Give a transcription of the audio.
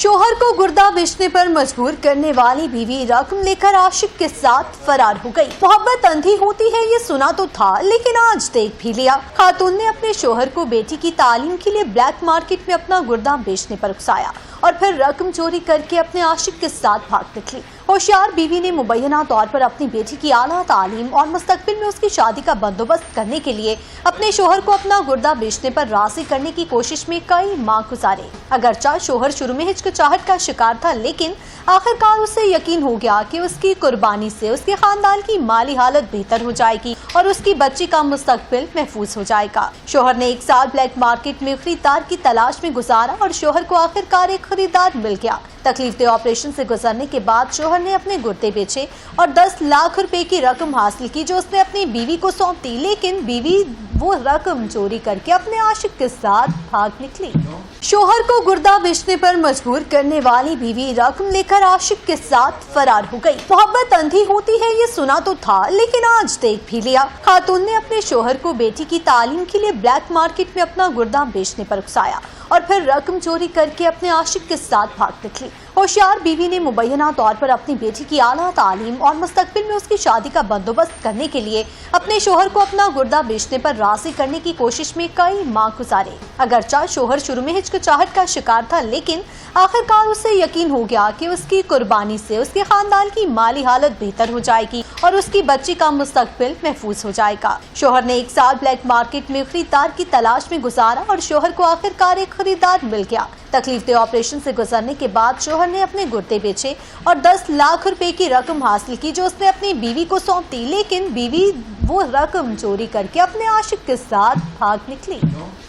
शोहर को गुर्दा बेचने पर मजबूर करने वाली बीवी रकम लेकर आशिक के साथ फरार हो गई। मोहब्बत अंधी होती है ये सुना तो था, लेकिन आज देख भी लिया। खातून ने अपने शोहर को बेटी की तालीम के लिए ब्लैक मार्केट में अपना गुर्दा बेचने पर उकसाया और फिर रकम चोरी करके अपने आशिक के साथ भाग निकली। होशियार बीवी ने मुबैना तौर पर अपनी बेटी की आला तालीम और मुस्तकबिल में उसकी शादी का बंदोबस्त करने के लिए अपने शोहर को अपना गुर्दा बेचने पर राजी करने की कोशिश में कई माह गुजारे। अगरचा शोहर शुरू में हिचकिचाहट का शिकार था, लेकिन आखिरकार उसे यकीन हो गया कि उसकी कुर्बानी से उसके खानदान की माली हालत बेहतर हो जाएगी और उसकी बच्ची का मुस्तकबिल महफूज हो जाएगा। शोहर ने 1 साल ब्लैक मार्केट में खरीदार की तलाश में गुजारा और शोहर को आखिरकार एक खरीदार मिल गया। तकलीफ दे ऑपरेशन से गुजरने के बाद शोहर ने अपने गुर्दे बेचे और 10 लाख रुपए की रकम हासिल की, जो उसने अपनी बीवी को सौंप दी। लेकिन बीवी वो रकम चोरी करके अपने आशिक के साथ भाग निकली। शोहर को गुर्दा बेचने पर मजबूर करने वाली बीवी रकम लेकर आशिक के साथ फरार हो गई। मोहब्बत अंधी होती है ये सुना तो था, लेकिन आज देख भी लिया। खातून ने अपने शोहर को बेटी की तालीम के लिए ब्लैक मार्केट में अपना गुर्दा बेचने पर उकसाया और फिर रकम चोरी करके अपने आशिक के साथ भाग निकली। होशियार बीवी ने मुबैना तौर पर अपनी बेटी की आला तालीम और मुस्तकबिल में उसकी शादी का बंदोबस्त करने के लिए अपने शोहर को अपना गुर्दा बेचने पर राजी करने की कोशिश में कई माह गुजारे। अगरचा शोहर शुरू में हिचकिचाहट का शिकार था, लेकिन आखिरकार उसे यकीन हो गया कि उसकी कुर्बानी से उसके खानदान की माली हालत बेहतर हो जाएगी और उसकी बच्ची का मुस्तकबिल महफूज हो जाएगा। शोहर ने 1 साल ब्लैक मार्केट में खरीदार की तलाश में गुजारा और शोहर को आखिरकार एक खरीदार मिल गया। तकलीफ दे ऑपरेशन से गुजरने के बाद शोहर ने अपने गुर्दे बेचे और 10 लाख रुपए की रकम हासिल की, जो उसने अपनी बीवी को सौंप दी। लेकिन बीवी वो रकम चोरी करके अपने आशिक के साथ भाग निकली।